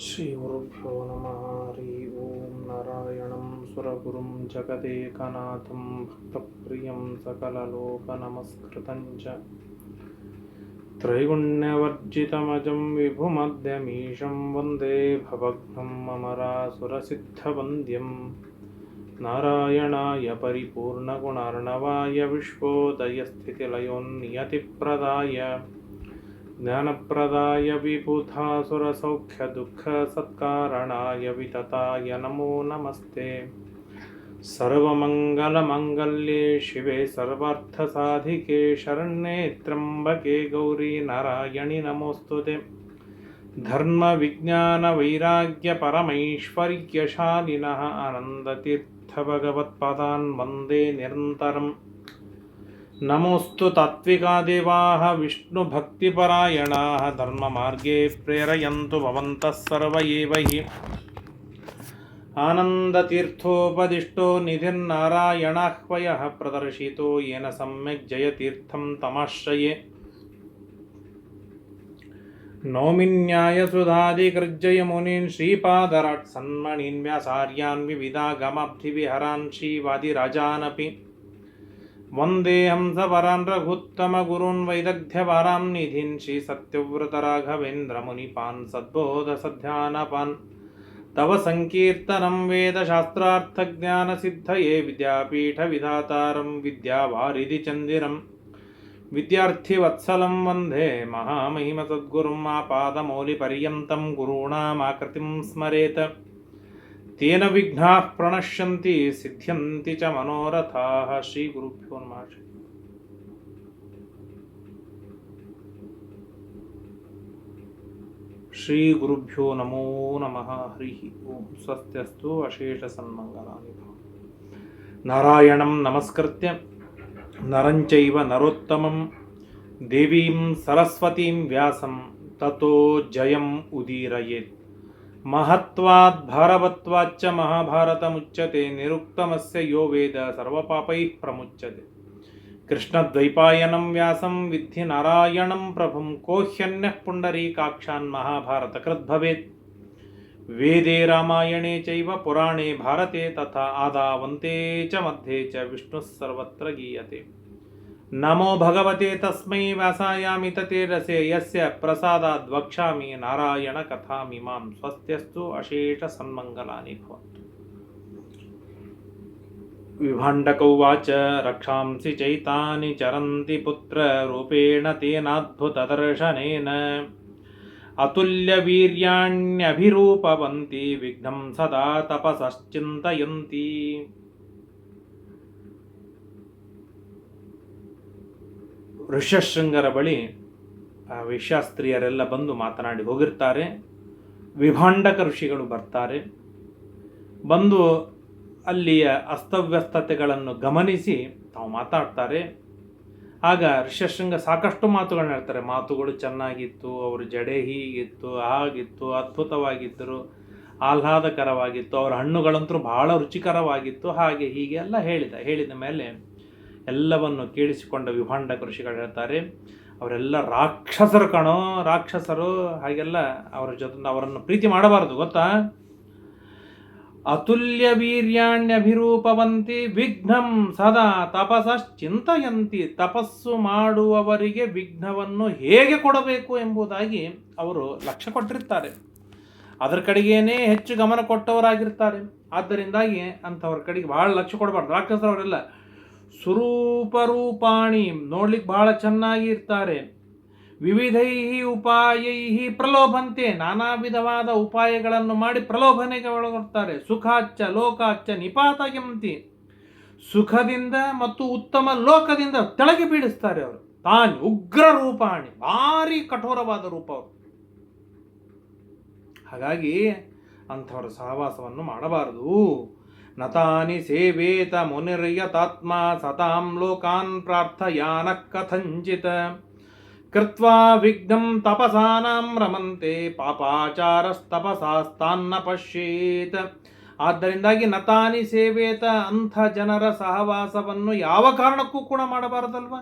श्रीगुरुभ्यो नमः। हरि ओं। नारायणं सुरगुरुं जगदेकनाथं भक्तप्रियं सकललोकनमस्कृतं च त्रैगुण्यवर्जितमजं विभुमध्यमीशं वन्दे भवघ्नं अमरासुरसिद्धवन्द्यं नारायणाय परिपूर्णगुणार्णवाय विश्वोदयस्थितिलयोन्नियतिप्रदाय ज्ञानप्रदाय विबुधासुरसौख्यदुःखसत्कारणाय वितताय नमो नमस्ते। सर्वमङ्गलमङ्गल्ये शिवे सर्वार्थसाधिके शरण्ये त्र्यम्बके गौरी नारायणि नमोऽस्तुते। धर्मविज्ञानवैराग्यपरमैश्वर्यशालिनः आनन्दतीर्थभगवत्पादान् वन्दे निरन्तरम्। नमोऽस्तु तात्विका देवाः विष्णुभक्तिपरायणाः धर्ममार्गे प्रेरयन्तु भवन्तः सर्व एव हि। आनन्दतीर्थोपदिष्टो निधिर्नारायणाह्वयः प्रदर्शितो येन सम्यक् जयतीर्थं तमाश्रये। नौमिन्यायसुधादिकृज्जयमुनीन् श्रीपादराट् सन्मणीन् व्यासार्यान् विविधागमाब्धिविहरान् श्रीवादिराजानपि वन्देऽहं सवरान् रघुत्तमगुरून् वैदग्ध्यवारां निधीन् श्रीसत्यव्रतराघवेन्द्रमुनिपान् सद्बोधसध्यानपान्। तव संकीर्तनं वेदशास्त्रार्थज्ञानसिद्धये विद्यापीठविधातारं विद्यावारिधिचन्दिरं विद्यार्थिवत्सलं वन्दे महामहिमसद्गुरुम् आपादमौलिपर्यन्तं गुरूणामाकृतिं स्मरेत्। तेन विघ्नाः प्रणश्यन्ति सिद्ध्यन्ति च मनोरथाः। श्रीगुरुभ्यो नमः। श्रीगुरुभ्यो नमो नमः। हरि ओं। स्वस्त्यस्तु अशेषसन्मङ्गलानि भवन्तु। नारायणं नमस्कृत्य नरं चैव नरोत्तमं देवीं सरस्वतीं व्यासं ततो जयम् उदीरयेत्। महत्वात् भारवत्वाच्च महाभारतमुच्यते निरुक्तमस्य यो वेद सर्वपापैः प्रमुच्यते। कृष्णद्वैपायनं व्यासं विद्धि नारायणं प्रभुं को ह्यन्यः पुण्डरीकाक्षान् महाभारतकृत् भवेत्। वेदे रामायणे चैव पुराणे भारते तथा आदावन्ते च मध्ये च विष्णुः सर्वत्र गीयते। नमो भगवते तस्मै व्यासायामितते रसे यस्य प्रसादाद् वक्ष्यामि नारायणकथामिमां। स्वस्त्यस्तु अशेषसन्मङ्गलानि भवन्तु। विभाण्डक उवाच रक्षांसि चैतानि चरन्ति पुत्ररूपेण तेनाद्भुतदर्शनेन अतुल्यवीर्याण्यभिरूपवन्ति विघ्नं सदा तपसश्चिन्तयन्ति। ಋಷ್ಯಶೃಂಗರ ಬಳಿ ವೇಶ್ಯಾಸ್ತ್ರೀಯರೆಲ್ಲ ಬಂದು ಮಾತನಾಡಿ ಹೋಗಿರ್ತಾರೆ. ವಿಭಾಂಡಕ ಋಷಿಗಳು ಬರ್ತಾರೆ. ಬಂದು ಅಲ್ಲಿಯ ಅಸ್ತವ್ಯಸ್ತತೆಗಳನ್ನು ಗಮನಿಸಿ ತಾವು ಮಾತಾಡ್ತಾರೆ. ಆಗ ಋಷ್ಯಶೃಂಗ ಸಾಕಷ್ಟು ಮಾತುಗಳನ್ನ ಹೇಳ್ತಾರೆ. ಮಾತುಗಳು ಚೆನ್ನಾಗಿತ್ತು, ಅವರು ಜಡೆ ಹೀಗಿತ್ತು, ಹಾಗಿತ್ತು, ಅದ್ಭುತವಾಗಿದ್ದರು, ಆಹ್ಲಾದಕರವಾಗಿತ್ತು, ಅವರ ಹಣ್ಣುಗಳಂತೂ ಬಹಳ ರುಚಿಕರವಾಗಿತ್ತು, ಹಾಗೆ ಹೀಗೆ ಎಲ್ಲ ಹೇಳಿದ ಮೇಲೆ ಎಲ್ಲವನ್ನು ಕೇಳಿಸಿಕೊಂಡ ವಿಭಾಂಡಕ ಋಷಿಗಳು ಹೇಳ್ತಾರೆ, ಅವರೆಲ್ಲ ರಾಕ್ಷಸರು ಕಣೋ, ರಾಕ್ಷಸರು, ಹಾಗೆಲ್ಲ ಅವರ ಜೊತೆ ಅವರನ್ನು ಪ್ರೀತಿ ಮಾಡಬಾರದು ಗೊತ್ತಾ. ಅತುಲ್ಯ ವೀರ್ಯಾಣ್ಯಭಿರೂಪವಂತಿ ವಿಘ್ನಂ ಸದಾ ತಪಸಶ್ಚಿಂತಯಂತಿ. ತಪಸ್ಸು ಮಾಡುವವರಿಗೆ ವಿಘ್ನವನ್ನು ಹೇಗೆ ಕೊಡಬೇಕು ಎಂಬುದಾಗಿ ಅವರು ಲಕ್ಷ್ಯ ಕೊಟ್ಟಿರ್ತಾರೆ. ಅದರ ಕಡೆಗೇನೆ ಹೆಚ್ಚು ಗಮನ ಕೊಟ್ಟವರಾಗಿರ್ತಾರೆ. ಆದ್ದರಿಂದಾಗಿ ಅಂಥವ್ರ ಕಡೆಗೆ ಬಹಳ ಲಕ್ಷ್ಯ ಕೊಡಬಾರ್ದು. ರಾಕ್ಷಸರವರೆಲ್ಲ ಸುರೂಪರೂಪಾಣಿ, ನೋಡ್ಲಿಕ್ಕೆ ಬಹಳ ಚೆನ್ನಾಗಿ ಇರ್ತಾರೆ. ವಿವಿಧೈ ಉಪಾಯೈ ಪ್ರಲೋಭಂತೆ, ನಾನಾ ವಿಧವಾದ ಉಪಾಯಗಳನ್ನು ಮಾಡಿ ಪ್ರಲೋಭನೆಗೆ ಒಳಗೊಳ್ತಾರೆ. ಸುಖಾಚ್ಚ ಲೋಕಾಚ್ಚ ನಿಪಾತಯಂತಿ, ಸುಖದಿಂದ ಮತ್ತು ಉತ್ತಮ ಲೋಕದಿಂದ ತೆಳಗೆ ಬೀಳಿಸ್ತಾರೆ ಅವರು. ತಾನು ಉಗ್ರ ರೂಪಾಣಿ, ಭಾರಿ ಕಠೋರವಾದ ರೂಪ ಅವರು. ಹಾಗಾಗಿ ಅಂಥವರ ಸಹವಾಸವನ್ನು ಮಾಡಬಾರದು. ನತಾನಿ ಸೇವೇತ ಮುನಿರ್ಯತಾತ್ಮ ಸತಾಂ ಲೋಕಾನ್ ಪ್ರಾರ್ಥಯಾನ ಕಥಂಚಿತ್ ಕೃತ್ವಾ ವಿಘ್ನಂ ತಪಸಾನಾಂ ರಮಂತೆ ಪಾಪಾಚಾರಸ್ತಪಸಾಸ್ತಾನ್ನ ಪಶ್ಯೇತ್. ಆದ್ದರಿಂದಾಗಿ ನತಾನಿ ಸೇವೇತ, ಅಂಥ ಜನರ ಸಹವಾಸವನ್ನು ಯಾವ ಕಾರಣಕ್ಕೂ ಕೂಡ ಮಾಡಬಾರದಲ್ವ.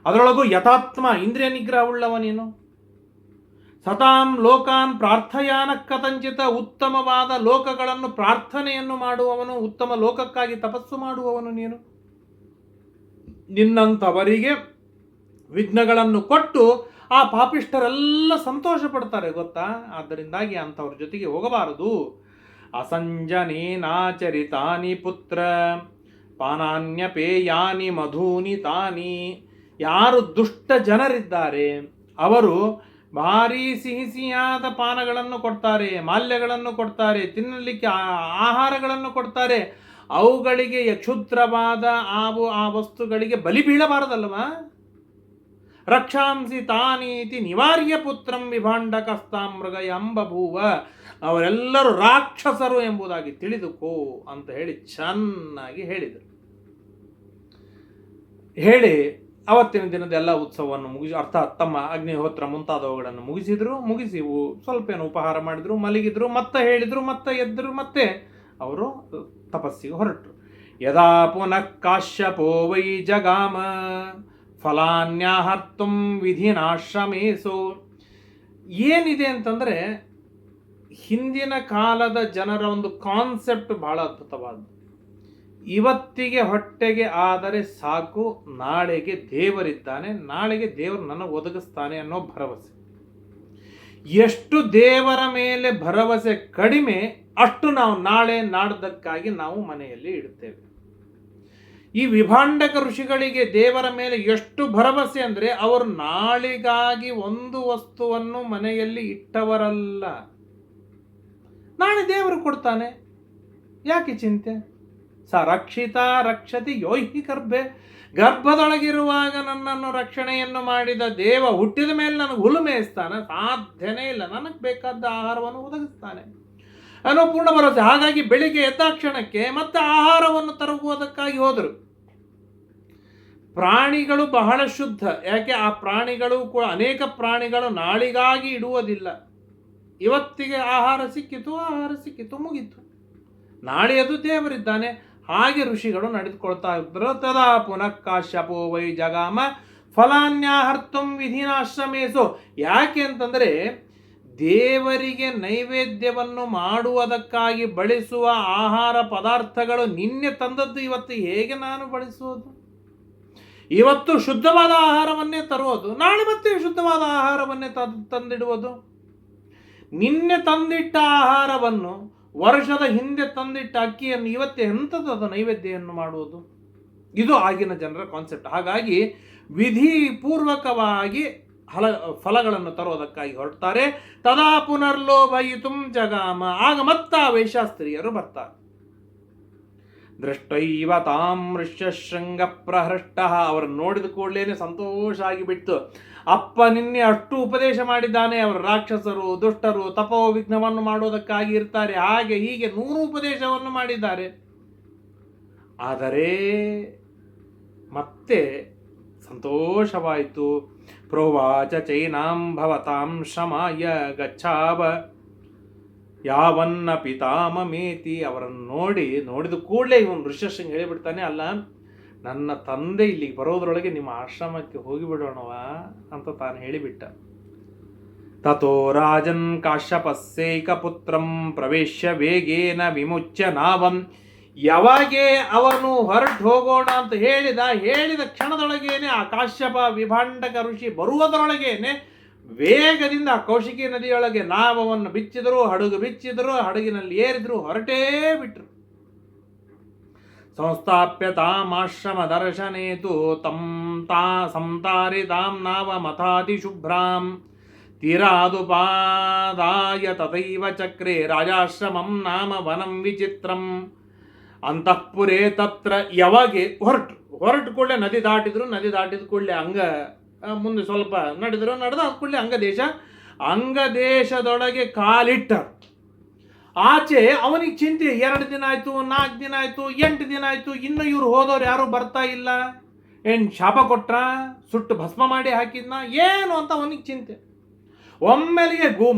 ಅದರೊಳಗೂ ಯಥಾತ್ಮ, ಇಂದ್ರಿಯ ನಿಗ್ರಹವುಳ್ಳವ ನೀನು. ಸತಾಂ ಲೋಕಾನ್ ಪ್ರಾರ್ಥಯಾನ ಕಥಂಚಿತ, ಉತ್ತಮವಾದ ಲೋಕಗಳನ್ನು ಪ್ರಾರ್ಥನೆಯನ್ನು ಮಾಡುವವನು, ಉತ್ತಮ ಲೋಕಕ್ಕಾಗಿ ತಪಸ್ಸು ಮಾಡುವವನು ನೀನು. ನಿನ್ನಂಥವರಿಗೆ ವಿಘ್ನಗಳನ್ನು ಕೊಟ್ಟು ಆ ಪಾಪಿಷ್ಠರೆಲ್ಲ ಸಂತೋಷ ಪಡ್ತಾರೆ ಗೊತ್ತಾ. ಆದ್ದರಿಂದಾಗಿ ಅಂಥವ್ರ ಜೊತೆಗೆ ಹೋಗಬಾರದು. ಅಸಂಜನೇನಾಚರಿತಾನಿ ಪುತ್ರ ಪಾನಾನ್ಯಪೇಯಾನಿ ಮಧೂನಿ ತಾನಿ. ಯಾರು ದುಷ್ಟ ಜನರಿದ್ದಾರೆ ಅವರು ಭಾರೀ ಸಿಹಿ ಸಿಹಿಯಾದ ಪಾನಗಳನ್ನು ಕೊಡ್ತಾರೆ, ಮಾಲ್ಯಗಳನ್ನು ಕೊಡ್ತಾರೆ, ತಿನ್ನಲಿಕ್ಕೆ ಆಹಾರಗಳನ್ನು ಕೊಡ್ತಾರೆ. ಅವುಗಳಿಗೆ ಕ್ಷುದ್ರವಾದ ಆ ವಸ್ತುಗಳಿಗೆ ಬಲಿ ಬೀಳಬಾರದಲ್ವಾ. ರಕ್ಷಾಂಸಿ ತಾನೀತಿ ನಿವಾರ್ಯ ಪುತ್ರಂ ವಿಭಾಂಡಕಸ್ತಾಂ ಮೃಗಯ ಅಂಬಭೂವ. ಅವರೆಲ್ಲರೂ ರಾಕ್ಷಸರು ಎಂಬುದಾಗಿ ತಿಳಿದುಕೋ ಅಂತ ಹೇಳಿ ಚೆನ್ನಾಗಿ ಹೇಳಿದರು. ಹೇಳಿ ಅವತ್ತಿನ ದಿನದ ಎಲ್ಲ ಉತ್ಸವವನ್ನು ಮುಗಿಸಿ, ಅರ್ಥಾತ್ ತಮ್ಮ ಅಗ್ನಿಹೋತ್ರ ಮುಂತಾದವುಗಳನ್ನು ಮುಗಿಸಿ ಸ್ವಲ್ಪ ಏನು ಉಪಹಾರ ಮಾಡಿದ್ರು, ಮಲಗಿದ್ರು, ಮತ್ತೆ ಹೇಳಿದ್ರು, ಮತ್ತೆ ಎದ್ದರು, ಮತ್ತೆ ಅವರು ತಪಸ್ಸಿಗೆ ಹೊರಟರು. ಯದಾ ಪುನಃ ಕಾಶ್ಯಪೋ ವೈ ಜಗಾಮ ಫಲಾನ್ಯಾಹರ್ತುಂ ವಿಧಿನಾಶ್ರಮೇಸು. ಏನಿದೆ ಅಂತಂದರೆ, ಹಿಂದಿನ ಕಾಲದ ಜನರ ಒಂದು ಕಾನ್ಸೆಪ್ಟ್ ಬಹಳ ಅದ್ಭುತವಾದ್ದು. ಇವತ್ತಿಗೆ ಹೊಟ್ಟೆಗೆ ಆದರೆ ಸಾಕು, ನಾಳೆಗೆ ದೇವರಿದ್ದಾನೆ, ನಾಳೆಗೆ ದೇವರು ನನಗೆ ಒದಗಿಸ್ತಾನೆ ಅನ್ನೋ ಭರವಸೆ. ಎಷ್ಟು ದೇವರ ಮೇಲೆ ಭರವಸೆ ಕಡಿಮೆ, ಅಷ್ಟು ನಾವು ನಾಳೆ ನಾಡ್ದಕ್ಕಾಗಿ ನಾವು ಮನೆಯಲ್ಲಿ ಇಡುತ್ತೇವೆ. ಈ ವಿಭಾಂಡಕ ಋಷಿಗಳಿಗೆ ದೇವರ ಮೇಲೆ ಎಷ್ಟು ಭರವಸೆ ಅಂದರೆ, ಅವರು ನಾಳೆಗಾಗಿ ಒಂದು ವಸ್ತುವನ್ನು ಮನೆಯಲ್ಲಿ ಇಟ್ಟವರಲ್ಲ. ನಾಳೆ ದೇವರು ಕೊಡ್ತಾನೆ, ಯಾಕೆ ಚಿಂತೆ. ರಕ್ಷಿತ ರಕ್ಷತಿ ಯೋಹಿ ಗರ್ಭೆ. ಗರ್ಭದೊಳಗಿರುವಾಗ ನನ್ನನ್ನು ರಕ್ಷಣೆಯನ್ನು ಮಾಡಿದ ದೇವ ಹುಟ್ಟಿದ ಮೇಲೆ ನನಗೆ ಹುಲ್ಲು ಮೇಯಿಸ್ತಾನೆ, ಸಾಧ್ಯನೇ ಇಲ್ಲ, ನನಗೆ ಬೇಕಾದ ಆಹಾರವನ್ನು ಒದಗಿಸ್ತಾನೆ ಅನ್ನೋ ಪೂರ್ಣ ಭರವಸೆ. ಹಾಗಾಗಿ ಬೆಳಿಗ್ಗೆ ಎದ್ದಾಕ್ಷಣಕ್ಕೆ ಮತ್ತೆ ಆಹಾರವನ್ನು ತರುವುದಕ್ಕಾಗಿ ಹೋದರು. ಪ್ರಾಣಿಗಳು ಬಹಳ ಶುದ್ಧ, ಯಾಕೆ ಆ ಪ್ರಾಣಿಗಳು ಕೂಡ, ಅನೇಕ ಪ್ರಾಣಿಗಳು ನಾಳಿಗಾಗಿ ಇಡುವುದಿಲ್ಲ. ಇವತ್ತಿಗೆ ಆಹಾರ ಸಿಕ್ಕಿತು ಮುಗೀತು, ನಾಳೆಯದು ದೇವರಿದ್ದಾನೆ. ಹಾಗೆ ಋಷಿಗಳು ನಡೆದುಕೊಳ್ತಾ ಇದ್ರು. ತದಾ ಪುನಃ ಕಾಶ್ಯಪೋ ವೈ ಜಗಾಮ ಫಲಾನ್ಯಾಹರ್ತುಂ ವಿಧಿನಾಶ್ರಮೇಸು. ಯಾಕೆ ಅಂತಂದರೆ, ದೇವರಿಗೆ ನೈವೇದ್ಯವನ್ನು ಮಾಡುವುದಕ್ಕಾಗಿ ಬಳಸುವ ಆಹಾರ ಪದಾರ್ಥಗಳು ನಿನ್ನೆ ತಂದದ್ದು ಇವತ್ತು ಹೇಗೆ ನಾನು ಬಳಸುವುದು. ಇವತ್ತು ಶುದ್ಧವಾದ ಆಹಾರವನ್ನೇ ತರುವುದು, ನಾಳೆ ಮತ್ತೆ ಶುದ್ಧವಾದ ಆಹಾರವನ್ನೇ ತಂದಿಡುವುದು. ನಿನ್ನೆ ತಂದಿಟ್ಟ ಆಹಾರವನ್ನು, ವರ್ಷದ ಹಿಂದೆ ತಂದಿಟ್ಟ ಅಕ್ಕಿಯನ್ನು ಇವತ್ತೇ ಎಂಥದ್ದು ನೈವೇದ್ಯವನ್ನು ಮಾಡುವುದು. ಇದು ಆಗಿನ ಜನರ ಕಾನ್ಸೆಪ್ಟ್. ಹಾಗಾಗಿ ವಿಧಿಪೂರ್ವಕವಾಗಿ ಫಲಗಳನ್ನು ತರೋದಕ್ಕಾಗಿ ಹೊರಡ್ತಾರೆ. ತದಾ ಪುನರ್ಲೋಭಯಿತುಂ ಜಗಾಮ. ಆಗ ಮತ್ತ ವೇಷಾಸ್ತ್ರೀಯರು ಬರ್ತಾರೆ. ದೃಷ್ಟೈವ ತಾಂ ಋಷ್ಯಶೃಂಗ ಪ್ರಹೃಷ್ಟ. ಅವರನ್ನು ನೋಡಿದ ಕೂಡಲೇ ಸಂತೋಷ ಆಗಿಬಿಟ್ಟು, ಅಪ್ಪ ನಿನ್ನೆ ಅಷ್ಟು ಉಪದೇಶ ಮಾಡಿದ್ದಾನೆ, ಅವರು ರಾಕ್ಷಸರು, ದುಷ್ಟರು, ತಪೋ ವಿಘ್ನವನ್ನು ಮಾಡೋದಕ್ಕಾಗಿ ಇರ್ತಾರೆ, ಹಾಗೆ ಹೀಗೆ 100 ಉಪದೇಶವನ್ನು ಮಾಡಿದ್ದಾರೆ. ಆದರೆ ಮತ್ತೆ ಸಂತೋಷವಾಯಿತು. ಪ್ರೋವಾಚ ಚೈನಾಂ ಭವತಾಂ ಶ್ರಮಾಯ ಗಚ್ಛಾವ ಯಾವನ್ನ ಪಿತಾಮಮೇತಿ. ಅವರನ್ನು ನೋಡಿದ ಕೂಡಲೇ ಇವನು ಋಷ್ಯಶೃಂಗ ಹೇಳಿಬಿಡ್ತಾನೆ, ಅಲ್ಲ ನನ್ನ ತಂದೆ ಇಲ್ಲಿಗೆ ಬರೋದ್ರೊಳಗೆ ನಿಮ್ಮ ಆಶ್ರಮಕ್ಕೆ ಹೋಗಿಬಿಡೋಣವ ಅಂತ ತಾನು ಹೇಳಿಬಿಟ್ಟ. ತಥೋ ರಾಜನ್ ಕಾಶ್ಯಪಸ್ಯೈಕ ಪುತ್ರಂ ಪ್ರವೇಶ್ಯ ವೇಗೇನ ವಿಮುಚ್ಯ ನಾವಂ. ಯಾವಾಗೇ ಅವನು ಹೊರಟು ಹೋಗೋಣ ಅಂತ ಹೇಳಿದ ಕ್ಷಣದೊಳಗೇನೆ ಆ ಕಾಶ್ಯಪ ವಿಭಾಂಡಕ ಋಷಿ ಬರುವುದರೊಳಗೇನೆ ವೇಗದಿಂದ ಕೌಶಿಕಿ ನದಿಯೊಳಗೆ ನಾವವನ್ನು ಬಿಚ್ಚಿದರು, ಹಡಗು ಬಿಚ್ಚಿದರು, ಹಡಗಿನಲ್ಲಿ ಏರಿದ್ರು, ಹೊರಟೇ ಬಿಟ್ರು. ಸಂಸ್ಥಾಪ್ಯ ತಾಮಾಶ್ರಮ ದರ್ಶನೇತು ಸಂತಾರಿತಾಂ ನಾವ ಮಥಾತಿ ಶುಭ್ರಾಂ ತೀರಾದುಪಾದಾಯ ತಥೈವ ಚಕ್ರೆ ರಾಜಾಶ್ರಮಂ ನಾಮ ವನಂ ವಿಚಿತ್ರಂ. ಅಂತಃಪುರೇ ತತ್ರ. ಯಾವಾಗ ಹೊರಟು ಕೂಡಲೇ ನದಿ ದಾಟಿದ ಕೂಡಲೇ ಮುಂದೆ ಸ್ವಲ್ಪ ನಡೆದ ಕೂಡಲೇ ಅಂಗದೇಶದೊಳಗೆ ಕಾಲಿಟ್ಟ. ಆಚೆ ಅವನಿಗೆ ಚಿಂತೆ, 2 ದಿನ ಆಯಿತು, 4 ದಿನ ಆಯಿತು, 8 ದಿನ ಆಯಿತು, ಇನ್ನು ಇವ್ರು ಹೋದವ್ರು ಯಾರು ಬರ್ತಾ ಇಲ್ಲ. ಏನು ಶಾಪ ಕೊಟ್ರ, ಸುಟ್ಟು ಭಸ್ಮ ಮಾಡಿ ಹಾಕಿದ್ನ, ಏನು ಅಂತ ಅವನಿಗೆ ಚಿಂತೆ. ಒಮ್ಮೆಲೆಗೆ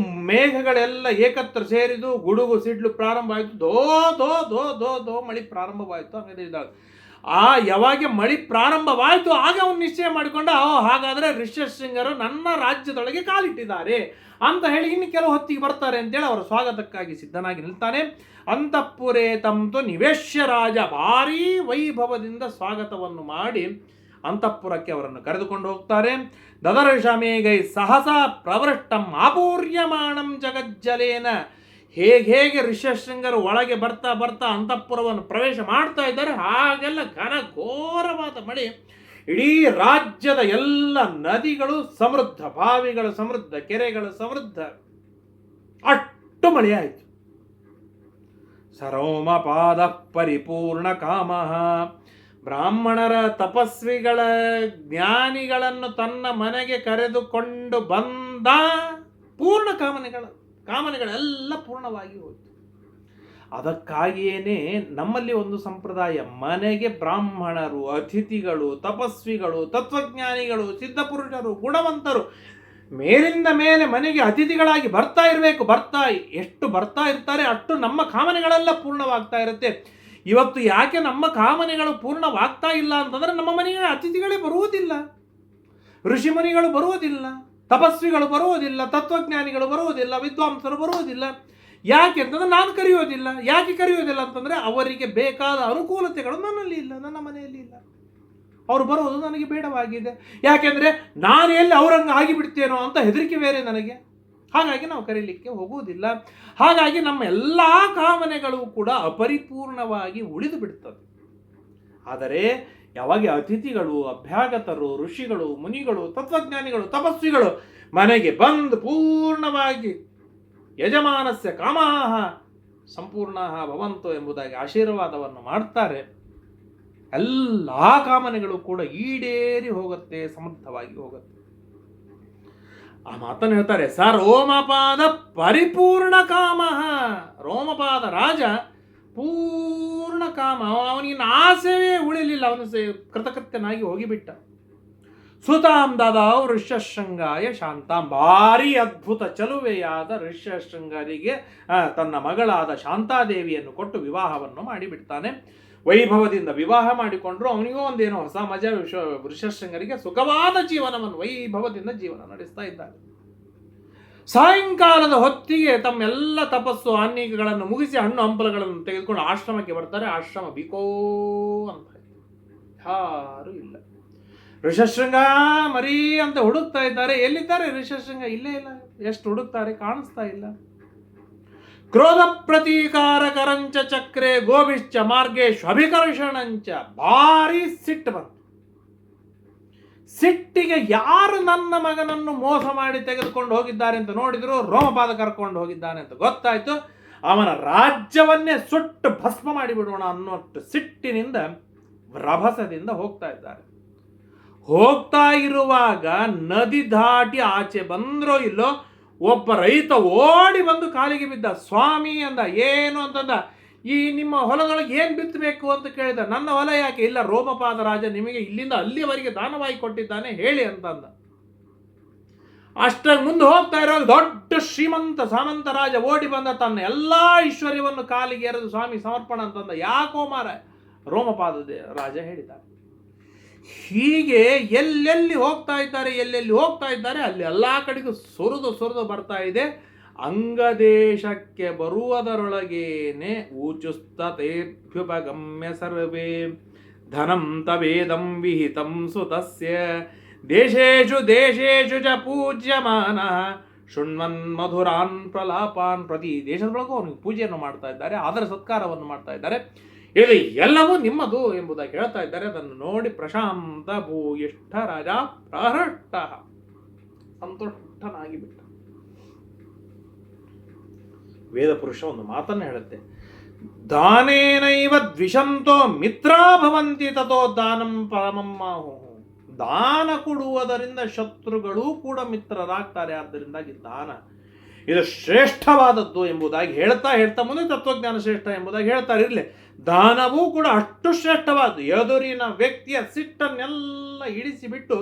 ಮೇಘಗಳೆಲ್ಲ ಏಕತ್ರ ಸೇರಿದು, ಗುಡುಗು ಸಿಡ್ಲು ಪ್ರಾರಂಭ ಆಯಿತು. ದೋ ದೋ ದೋ ದೋ ದೋ ಮಳೆ ಪ್ರಾರಂಭವಾಯಿತು. ಯಾವಾಗ ಮಳಿ ಪ್ರಾರಂಭವಾಯಿತು ಆಗ ಅವನು ನಿಶ್ಚಯ ಮಾಡಿಕೊಂಡ, ಹಾಗಾದರೆ ಋಷ್ಯಶೃಂಗರು ನನ್ನ ರಾಜ್ಯದೊಳಗೆ ಕಾಲಿಟ್ಟಿದ್ದಾರೆ ಅಂತ ಹೇಳಿ ಇನ್ನು ಕೆಲವು ಹೊತ್ತಿಗೆ ಬರ್ತಾರೆ ಅಂತೇಳಿ ಅವರ ಸ್ವಾಗತಕ್ಕಾಗಿ ಸಿದ್ಧನಾಗಿ ನಿಲ್ತಾನೆ. ಅಂತಃಪುರೇ ತಂತು ನಿವೇಶ್ಯ ರಾಜ ಭಾರೀ ವೈಭವದಿಂದ ಸ್ವಾಗತವನ್ನು ಮಾಡಿ ಅಂತಃಪುರಕ್ಕೆ ಅವರನ್ನು ಕರೆದುಕೊಂಡು ಹೋಗ್ತಾರೆ. ದದರ್ಶಮೇಗೈ ಸಹಸ ಪ್ರವೃಷ್ಟಂ ಆಪೂರ್ಯಮಾಣಂ ಜಗಜ್ಜಲೇನ. ಹೇಗೆ ಋಷ್ಯಶೃಂಗರು ಒಳಗೆ ಬರ್ತಾ ಬರ್ತಾ ಅಂತಃಪುರವನ್ನು ಪ್ರವೇಶ ಮಾಡ್ತಾ ಇದ್ದಾರೆ, ಹಾಗೆಲ್ಲ ಘನಘೋರವಾದ ಮಳೆ, ಇಡೀ ರಾಜ್ಯದ ಎಲ್ಲ ನದಿಗಳು ಸಮೃದ್ಧ, ಬಾವಿಗಳು ಸಮೃದ್ಧ, ಕೆರೆಗಳು ಸಮೃದ್ಧ, ಅಷ್ಟು ಮಳೆಯಾಯಿತು. ಸರೋಮಪಾದ ಪರಿಪೂರ್ಣ ಕಾಮ. ಬ್ರಾಹ್ಮಣರ ತಪಸ್ವಿಗಳ ಜ್ಞಾನಿಗಳನ್ನು ತನ್ನ ಮನೆಗೆ ಕರೆದುಕೊಂಡು ಬಂದ ಪೂರ್ಣ ಕಾಮನೆಗಳೆಲ್ಲ ಪೂರ್ಣವಾಗಿ ಹೋಯಿತು. ಅದಕ್ಕಾಗಿಯೇ ನಮ್ಮಲ್ಲಿ ಒಂದು ಸಂಪ್ರದಾಯ, ಮನೆಗೆ ಬ್ರಾಹ್ಮಣರು, ಅತಿಥಿಗಳು, ತಪಸ್ವಿಗಳು, ತತ್ವಜ್ಞಾನಿಗಳು, ಸಿದ್ಧಪುರುಷರು, ಗುಣವಂತರು ಮೇಲಿಂದ ಮೇಲೆ ಮನೆಗೆ ಅತಿಥಿಗಳಾಗಿ ಬರ್ತಾ ಇರಬೇಕು. ಎಷ್ಟು ಬರ್ತಾ ಇರ್ತಾರೆ ಅಷ್ಟು ನಮ್ಮ ಕಾಮನೆಗಳೆಲ್ಲ ಪೂರ್ಣವಾಗ್ತಾ ಇರುತ್ತೆ. ಇವತ್ತು ಯಾಕೆ ನಮ್ಮ ಕಾಮನೆಗಳು ಪೂರ್ಣವಾಗ್ತಾ ಇಲ್ಲ ಅಂತಂದರೆ ನಮ್ಮ ಮನೆಗೆ ಅತಿಥಿಗಳೇ ಬರುವುದಿಲ್ಲ, ಋಷಿಮುನಿಗಳು ಬರುವುದಿಲ್ಲ, ತಪಸ್ವಿಗಳು ಬರುವುದಿಲ್ಲ, ತತ್ವಜ್ಞಾನಿಗಳು ಬರುವುದಿಲ್ಲ, ವಿದ್ವಾಂಸರು ಬರುವುದಿಲ್ಲ. ಯಾಕೆ ಅಂತಂದ್ರೆ ನಾನು ಕರೆಯೋದಿಲ್ಲ. ಯಾಕೆ ಕರೆಯೋದಿಲ್ಲ ಅಂತಂದರೆ ಅವರಿಗೆ ಬೇಕಾದ ಅನುಕೂಲತೆಗಳು ನನ್ನಲ್ಲಿ ಇಲ್ಲ, ನನ್ನ ಮನೆಯಲ್ಲಿ ಇಲ್ಲ. ಅವರು ಬರೋದು ನನಗೆ ಬೇಡವಾಗಿದೆ. ಯಾಕೆಂದರೆ ನಾನು ಎಲ್ಲಿ ಅವರಂಗೆ ಆಗಿಬಿಡ್ತೇನೋ ಅಂತ ಹೆದರಿಕೆ ಬೇರೆ ನನಗೆ. ಹಾಗಾಗಿ ನಾವು ಕರೀಲಿಕ್ಕೆ ಹೋಗುವುದಿಲ್ಲ. ಹಾಗಾಗಿ ನಮ್ಮ ಎಲ್ಲ ಕಾಮನೆಗಳು ಕೂಡ ಅಪರಿಪೂರ್ಣವಾಗಿ ಉಳಿದು ಬಿಡ್ತದೆ. ಆದರೆ ಯಾವಾಗ ಅತಿಥಿಗಳು, ಅಭ್ಯಾಗತರು, ಋಷಿಗಳು, ಮುನಿಗಳು, ತತ್ವಜ್ಞಾನಿಗಳು, ತಪಸ್ವಿಗಳು ಮನೆಗೆ ಬಂದು ಪೂರ್ಣವಾಗಿ ಯಜಮಾನಸ್ಯ ಕಾಮಾಹ ಸಂಪೂರ್ಣ ಭವಂತು ಎಂಬುದಾಗಿ ಆಶೀರ್ವಾದವನ್ನು ಮಾಡ್ತಾರೆ, ಎಲ್ಲ ಕಾಮನೆಗಳು ಕೂಡ ಈಡೇರಿ ಹೋಗುತ್ತೆ, ಸಮೃದ್ಧವಾಗಿ ಹೋಗುತ್ತೆ. ಆ ಮಾತನ್ನು ಹೇಳ್ತಾರೆ, ಸ ರೋಮಪಾದ ಪರಿಪೂರ್ಣ ಕಾಮ. ರೋಮಪಾದ ರಾಜ ಪೂರ್ಣ ಕಾಮ, ಅವನಿಗೆ ಆಸೆಯೇ ಉಳಿಲಿಲ್ಲ, ಅವನು ಕೃತಕೃತ್ಯನಾಗಿ ಹೋಗಿಬಿಟ್ಟ. ಸುತಾಂ ದಾದಾವ್ ಋಷ್ಯಶೃಂಗಾಯ ಶಾಂತಾಂ. ಭಾರಿ ಅದ್ಭುತ ಚಲುವೆಯಾದ ಋಷ್ಯಶೃಂಗರಿಗೆ ತನ್ನ ಮಗಳಾದ ಶಾಂತಾದೇವಿಯನ್ನು ಕೊಟ್ಟು ವಿವಾಹವನ್ನು ಮಾಡಿಬಿಡ್ತಾನೆ. ವೈಭವದಿಂದ ವಿವಾಹ ಮಾಡಿಕೊಂಡ್ರು. ಅವನಿಗೂ ಒಂದೇನೋ ಹೊಸ ಮಜಾ. ಋಷ್ಯಶೃಂಗರಿಗೆ ಸುಖವಾದ ಜೀವನವನ್ನು ವೈಭವದಿಂದ ಜೀವನ ನಡೆಸ್ತಾ ಇದ್ದಾರೆ. ಸಾಯಂಕಾಲದ ಹೊತ್ತಿಗೆ ತಮ್ಮೆಲ್ಲ ತಪಸ್ಸು ಆನ್ನಿಕಗಳನ್ನು ಮುಗಿಸಿ ಹಣ್ಣು ಹಂಪಲುಗಳನ್ನು ತೆಗೆದುಕೊಂಡು ಆಶ್ರಮಕ್ಕೆ ಬರ್ತಾರೆ. ಆಶ್ರಮ ಬಿಕೋ ಅಂತ ಯಾರು ಇಲ್ಲ. ಋಷ್ಯಶೃಂಗ ಮರಿ ಅಂತ ಹುಡುಕ್ತಾ ಇದ್ದಾರೆ. ಎಲ್ಲಿದ್ದಾರೆ ಋಷ್ಯಶೃಂಗ? ಇಲ್ಲೇ ಇಲ್ಲ. ಎಷ್ಟು ಹುಡುಕ್ತಾರೆ, ಕಾಣಿಸ್ತಾ ಇಲ್ಲ. ಕ್ರೋಧ ಪ್ರತೀಕಾರ ಕರಂಚ ಚಕ್ರೆ ಗೋಭಿಶ್ಚ ಮಾರ್ಗೇಶ್ ಅಭಿಕರ್ಷಣಂಚ. ಭಾರಿ ಸಿಟ್ಟು ಬಂತು. ಸಿಟ್ಟಿಗೆ ಯಾರು ನನ್ನ ಮಗನನ್ನು ಮೋಸ ಮಾಡಿ ತೆಗೆದುಕೊಂಡು ಹೋಗಿದ್ದಾರೆ ಅಂತ ನೋಡಿದ್ರು, ರೋಮಪಾದ ಕರ್ಕೊಂಡು ಹೋಗಿದ್ದಾನೆ ಅಂತ ಗೊತ್ತಾಯ್ತು. ಅವನ ರಾಜ್ಯವನ್ನೇ ಸುಟ್ಟು ಭಸ್ಮ ಮಾಡಿಬಿಡೋಣ ಅನ್ನೋಷ್ಟು ಸಿಟ್ಟಿನಿಂದ ರಭಸದಿಂದ ಹೋಗ್ತಾ ಇದ್ದಾರೆ. ಹೋಗ್ತಾ ಇರುವಾಗ ನದಿ ದಾಟಿ ಆಚೆ ಬಂದ್ರೋ ಇಲ್ಲೋ, ಒಬ್ಬ ರೈತ ಓಡಿ ಬಂದು ಕಾಲಿಗೆ ಬಿದ್ದ. ಸ್ವಾಮಿ ಅಂದ. ಏನು ಅಂತಂದ, ಈ ನಿಮ್ಮ ಹೊಲದೊಳಗೆ ಏನು ಬಿತ್ತಬೇಕು ಅಂತ ಕೇಳಿದ. ನನ್ನ ಹೊಲ ಯಾಕೆ? ಇಲ್ಲ, ರೋಮಪಾದ ರಾಜ ನಿಮಗೆ ಇಲ್ಲಿಂದ ಅಲ್ಲಿಯವರೆಗೆ ದಾನವಾಗಿ ಕೊಟ್ಟಿದ್ದಾನೆ, ಹೇಳಿ ಅಂತಂದ. ಅಷ್ಟಾಗಿ ಮುಂದೆ ಹೋಗ್ತಾ ಇರೋ ದೊಡ್ಡ ಶ್ರೀಮಂತ ಸಾಮಂತ ರಾಜ ಓಡಿ ಬಂದ. ತನ್ನ ಎಲ್ಲ ಐಶ್ವರ್ಯವನ್ನು ಕಾಲಿಗೆ ಎರೆದು ಸ್ವಾಮಿ ಸಮರ್ಪಣ ಅಂತಂದ. ಯಾಕೋ ಮಾರ? ರೋಮಪಾದ ರಾಜ ಹೇಳಿದ್ದಾರೆ. ಹೀಗೆ ಎಲ್ಲೆಲ್ಲಿ ಹೋಗ್ತಾ ಇದ್ದಾರೆ ಅಲ್ಲಿ ಎಲ್ಲ ಕಡೆಗೂ ಸುರಿದು ಬರ್ತಾ ಇದೆ. ಅಂಗದೇಶಕ್ಕೆ ಬರುವುದರೊಳಗೇನೆ ಊಚುಸ್ತೇಭ್ಯುಪಗಮ್ಯ ಸರ್ವೇ ಧನಂ ತವೇದಂ ವಿಹಿತಂ ಸುತಸ್ಯ ದೇಶೇಶು ಚ ಪೂಜ್ಯಮಾನ ಶೃಣ್ವನ್ ಮಧುರಾನ್ ಪ್ರಲಾಪಾನ್. ಪ್ರತಿ ದೇಶದೊಳಗೂ ಅವನಿಗೆ ಪೂಜೆಯನ್ನು ಮಾಡ್ತಾ ಇದ್ದಾರೆ, ಆದರ ಸತ್ಕಾರವನ್ನು ಮಾಡ್ತಾ ಇದ್ದಾರೆ. ಇದು ಎಲ್ಲವೂ ನಿಮ್ಮದು ಎಂಬುದಾಗಿ ಹೇಳ್ತಾ ಇದ್ದಾರೆ. ಅದನ್ನು ನೋಡಿ ಪ್ರಶಾಂತ ಭೂಯಿಷ್ಠ ರಾಜ ಪ್ರಹೃಷ್ಟ ಸಂತುಷ್ಟನಾಗಿ ಬಿಟ್ಟ. ವೇದ ಪುರುಷ ಒಂದು ಮಾತನ್ನು ಹೇಳುತ್ತೆ, ದಾನೇನೈವ ದ್ವಿಷಂತೋ ಮಿತ್ರಾ ಭವಂತಿ ತಥೋ ದಾನಂ ಪರಮಂ ಮಾಹು. ದಾನ ಕೊಡುವುದರಿಂದ ಶತ್ರುಗಳೂ ಕೂಡ ಮಿತ್ರರಾಗ್ತಾರೆ. ಆದ್ದರಿಂದಾಗಿ ದಾನ ಇದು ಶ್ರೇಷ್ಠವಾದದ್ದು ಎಂಬುದಾಗಿ ಹೇಳ್ತಾ ಮುಂದೆ ತತ್ವಜ್ಞಾನ ಶ್ರೇಷ್ಠ ಎಂಬುದಾಗಿ ಹೇಳ್ತಾರೆ. ಇರಲಿ, ದಾನವೂ ಕೂಡ ಅಷ್ಟು ಶ್ರೇಷ್ಠವಾದ್ದು. ಎದುರಿನ ವ್ಯಕ್ತಿಯ ಸಿಟ್ಟನ್ನೆಲ್ಲ ಇಳಿಸಿಬಿಟ್ಟು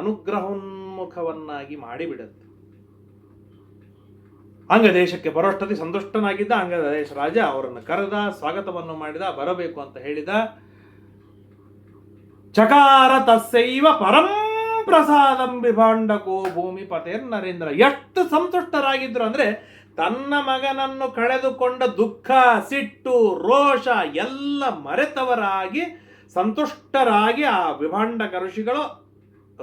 ಅನುಗ್ರಹೋನ್ಮುಖವನ್ನಾಗಿ ಮಾಡಿಬಿಡುತ್ತೆ. ಅಂಗದೇಶಕ್ಕೆ ಬರೋಷ್ಟೊತ್ತಿ ಸಂತುಷ್ಟನಾಗಿದ್ದ ಅಂಗದೇಶ ರಾಜ ಅವರನ್ನು ಕರೆದ, ಸ್ವಾಗತವನ್ನು ಮಾಡಿದ, ಬರಬೇಕು ಅಂತ ಹೇಳಿದ. ಚಕಾರ ತಸ್ಸೈವ ಪರಂ ಪ್ರಸಾದಂ ವಿಭಾಂಡಕೋ ಭೂಮಿ ನರೇಂದ್ರ. ಎಷ್ಟು ಸಂತುಷ್ಟರಾಗಿದ್ರು ಅಂದರೆ ತನ್ನ ಮಗನನ್ನು ಕಳೆದುಕೊಂಡ ದುಃಖ, ಸಿಟ್ಟು, ರೋಷ ಎಲ್ಲ ಮರೆತವರಾಗಿ ಸಂತುಷ್ಟರಾಗಿ ಆ ವಿಭಾಂಡಕ ಋಷಿಗಳು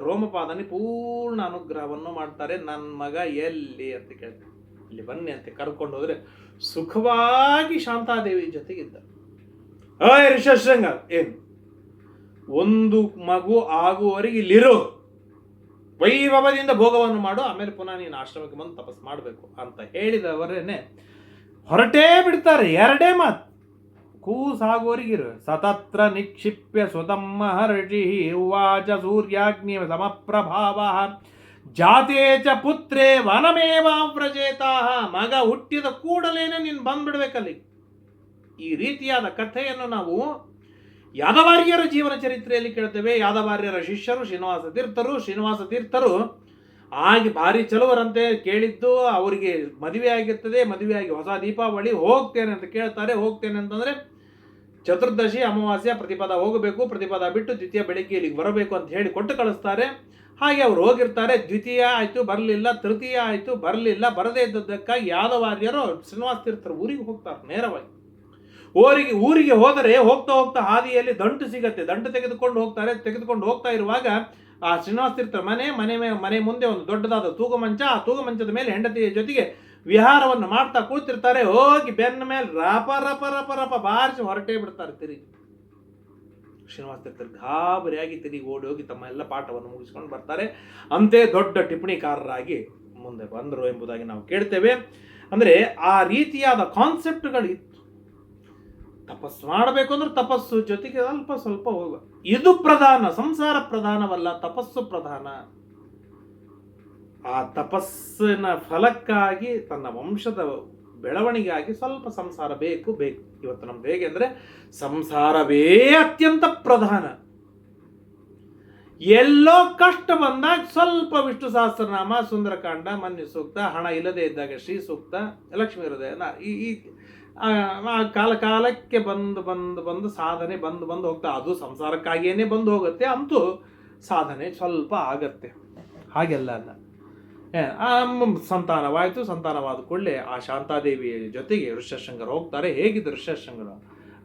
ರೋಮಪಾದನಿ ಪೂರ್ಣ ಅನುಗ್ರಹವನ್ನು ಮಾಡ್ತಾರೆ. ನನ್ನ ಮಗ ಎಲ್ಲಿ ಅಂತ ಕೇಳ್ತಾರೆ. ಇಲ್ಲಿ ಬನ್ನಿ ಅಂತ ಕರ್ಕೊಂಡು ಹೋದ್ರೆ ಸುಖವಾಗಿ ಶಾಂತಾದೇವಿ ಜೊತೆಗಿದ್ದ. ಋಷಶೃಂಗ ಏನು ಒಂದು ಮಗು ಆಗುವವರೆಗೆ ಇಲ್ಲಿರು, ವೈಭವದಿಂದ ಭೋಗವನ್ನು ಮಾಡು, ಆಮೇಲೆ ಪುನಃ ನೀನು ಆಶ್ರಮಕ್ಕೆ ಬಂದು ತಪಸ್ ಮಾಡಬೇಕು ಅಂತ ಹೇಳಿದವರೇನೆ ಹೊರಟೇ ಬಿಡ್ತಾರೆ. ಎರಡೇ ಮಾತು, ಕೂಸಾಗುವವರಿಗಿರು. ಸತತ್ರ ನಿಕ್ಷಿಪ್ಯ ಸ್ವತಂ ಮಹರ್ಷಿ ಉವಾಚ ಸೂರ್ಯಾಗ್ನಿ ಸಮಪ್ರಭಾವ ಜಾತೇ ಚ ಪುತ್ರೇ ವನಮೇವ ವ್ರಜೇತಾ. ಮಗ ಹುಟ್ಟಿದ ಕೂಡಲೇನೆ ನೀನು ಬಂದ್ಬಿಡ್ಬೇಕಲ್ಲಿ. ಈ ರೀತಿಯಾದ ಕಥೆಯನ್ನು ನಾವು ಯಾದವಾರ್ಯರ ಜೀವನ ಚರಿತ್ರೆಯಲ್ಲಿ ಕೇಳ್ತೇವೆ. ಯಾದವಾರ್ಯರ ಶಿಷ್ಯರು ಶ್ರೀನಿವಾಸ ತೀರ್ಥರು ಆಗಿ ಭಾರಿ ಚಲುವರಂತೆ ಕೇಳಿದ್ದು. ಅವರಿಗೆ ಮದುವೆ ಆಗಿರ್ತದೆ, ಮದುವೆಯಾಗಿ ಹೊಸ ದೀಪಾವಳಿ ಹೋಗ್ತೇನೆ ಅಂತ ಕೇಳ್ತಾರೆ. ಹೋಗ್ತೇನೆ ಅಂತಂದರೆ ಚತುರ್ದಶಿ ಅಮಾವಾಸ್ಯ ಪ್ರತಿಪದ ಹೋಗಬೇಕು, ಪ್ರತಿಪದ ಬಿಟ್ಟು ದ್ವಿತೀಯ ಬೆಳಿಗ್ಗೆ ಇಲ್ಲಿಗೆ ಬರಬೇಕು ಅಂತ ಹೇಳಿ ಕೊಟ್ಟು ಕಳಿಸ್ತಾರೆ. ಹಾಗೆ ಅವ್ರು ಹೋಗಿರ್ತಾರೆ. ದ್ವಿತೀಯ ಆಯಿತು ಬರಲಿಲ್ಲ, ತೃತೀಯ ಆಯಿತು ಬರಲಿಲ್ಲ. ಬರದೇ ಇದ್ದದ್ದಕ್ಕಾಗಿ ಯಾದವಾರ್ಯರು ಶ್ರೀನಿವಾಸ ತೀರ್ಥರು ಊರಿಗೆ ಹೋಗ್ತಾರೆ ನೇರವಾಗಿ. ಊರಿಗೆ ಹೋದರೆ ಹೋಗ್ತಾ ಹೋಗ್ತಾ ಹಾದಿಯಲ್ಲಿ ದಂಟು ಸಿಗತ್ತೆ. ದಂಟು ತೆಗೆದುಕೊಂಡು ಹೋಗ್ತಾ ಇರುವಾಗ ಆ ಶ್ರೀನಿವಾಸ ತೀರ್ಥರ ಮನೆ ಮುಂದೆ ಒಂದು ದೊಡ್ಡದಾದ ತೂಗುಮಂಚ. ಆ ತೂಗುಮಂಚದ ಮೇಲೆ ಹೆಂಡತಿಯ ಜೊತೆಗೆ ವಿಹಾರವನ್ನು ಮಾಡ್ತಾ ಕೂತಿರ್ತಾರೆ. ಹೋಗಿ ಬೆನ್ನ ಮೇಲೆ ರಪ ರಪ ರಪ ರಪ ಬಾರಿಸಿ ಹೊರಟೇ ಬಿಡ್ತಾರೆ ತಿರುಗಿ. ಶ್ರೀನಿವಾಸ ತೀರ್ಥರು ಗಾಬರಿಯಾಗಿ ತಿರುಗಿ ಓಡಿ ಹೋಗಿ ತಮ್ಮ ಎಲ್ಲ ಪಾಠವನ್ನು ಮುಗಿಸ್ಕೊಂಡು ಬರ್ತಾರೆ. ಅಂತೆ ದೊಡ್ಡ ಟಿಪ್ಪಣಿಕಾರರಾಗಿ ಮುಂದೆ ಬಂದರು ಎಂಬುದಾಗಿ ನಾವು ಕೇಳ್ತೇವೆ. ಅಂದರೆ ಆ ರೀತಿಯಾದ ಕಾನ್ಸೆಪ್ಟ್ಗಳು ಇತ್ತು. ತಪಸ್ಸು ಮಾಡಬೇಕು ಅಂದ್ರೆ ತಪಸ್ಸು ಜೊತೆಗೆ ಅಲ್ಪ ಸ್ವಲ್ಪ ಹೋಗ, ಇದು ಪ್ರಧಾನ. ಸಂಸಾರ ಪ್ರಧಾನವಲ್ಲ, ತಪಸ್ಸು ಪ್ರಧಾನ. ಆ ತಪಸ್ಸಿನ ಫಲಕ್ಕಾಗಿ ತನ್ನ ವಂಶದ ಬೆಳವಣಿಗೆಯಾಗಿ ಸ್ವಲ್ಪ ಸಂಸಾರ ಬೇಕು. ಇವತ್ತು ನಮ್ದು ಹೇಗೆ ಅಂದರೆ ಸಂಸಾರವೇ ಅತ್ಯಂತ ಪ್ರಧಾನ. ಎಲ್ಲೋ ಕಷ್ಟ ಬಂದಾಗ ಸ್ವಲ್ಪ ವಿಷ್ಣು ಸಹಸ್ರನಾಮ, ಸುಂದರಕಾಂಡ, ಮನ್ಯು ಸೂಕ್ತ, ಹಣ ಇಲ್ಲದೆ ಇದ್ದಾಗ ಶ್ರೀ ಸೂಕ್ತ, ಲಕ್ಷ್ಮೀ ಹೃದಯ, ಈ ಕಾಲಕ್ಕೆ ಬಂದು ಸಾಧನೆ ಬಂದು ಹೋಗ್ತಾ. ಅದು ಸಂಸಾರಕ್ಕಾಗಿಯೇ ಬಂದು ಹೋಗುತ್ತೆ. ಅಂತೂ ಸಾಧನೆ ಸ್ವಲ್ಪ ಆಗತ್ತೆ. ಹಾಗೆಲ್ಲ ಅಲ್ಲ. ಸಂತಾನವಾದ ಕೂಡಲೇ ಆ ಶಾಂತಾದೇವಿಯ ಜೊತೆಗೆ ಋಷ್ಯಶೃಂಗರು ಹೋಗ್ತಾರೆ. ಹೇಗಿದ್ದು ಋಷ್ಯಶೃಂಗರು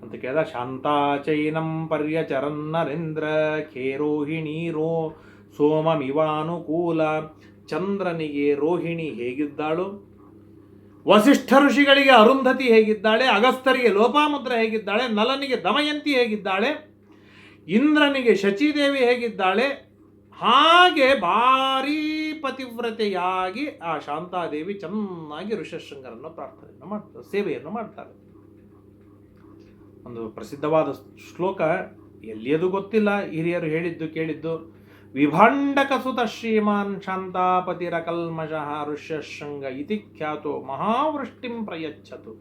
ಅಂತ ಕೇಳಿದ, ಶಾಂತಾಚೈನಂ ಪರ್ಯಚರನ್ ನರೇಂದ್ರ ಖೇರೋಹಿಣಿ ಸೋಮಮಿವಾನುಕೂಲ. ಚಂದ್ರನಿಗೆ ರೋಹಿಣಿ ಹೇಗಿದ್ದಾಳು, ವಸಿಷ್ಠ ಋಷಿಗಳಿಗೆ ಅರುಂಧತಿ ಹೇಗಿದ್ದಾಳೆ, ಅಗಸ್ತ್ಯರಿಗೆ ಲೋಪಾಮುದ್ರ ಹೇಗಿದ್ದಾಳೆ, ನಲನಿಗೆ ದಮಯಂತಿ ಹೇಗಿದ್ದಾಳೆ, ಇಂದ್ರನಿಗೆ ಶಚೀದೇವಿ ಹೇಗಿದ್ದಾಳೆ, ಹಾಗೆ ಭಾರೀ ಪತಿವ್ರತೆಯಾಗಿ ಆ ಶಾಂತಾದೇವಿ ಚೆನ್ನಾಗಿ ಋಷಶೃಂಗರನ್ನು ಪ್ರಾರ್ಥನೆಯನ್ನು ಮಾಡ್ತಾರೆ, ಸೇವೆಯನ್ನು ಮಾಡ್ತಾರೆ. ಒಂದು ಪ್ರಸಿದ್ಧವಾದ ಶ್ಲೋಕ, ಎಲ್ಲಿಯದು ಗೊತ್ತಿಲ್ಲ, ಹಿರಿಯರು ಹೇಳಿದ್ದು ಕೇಳಿದ್ದು. ವಿಭಾಂಡಕ ಸುತ ಶ್ರೀಮಾನ್ ಶಾಂತಾಪತಿರ ಕಲ್ಮಷಃ ಋಷ್ಯಶೃಂಗ ಇತಿ ಖ್ಯಾತೋ ಮಹಾವೃಷ್ಟಿಂ ಪ್ರಯಚ್ಛತು.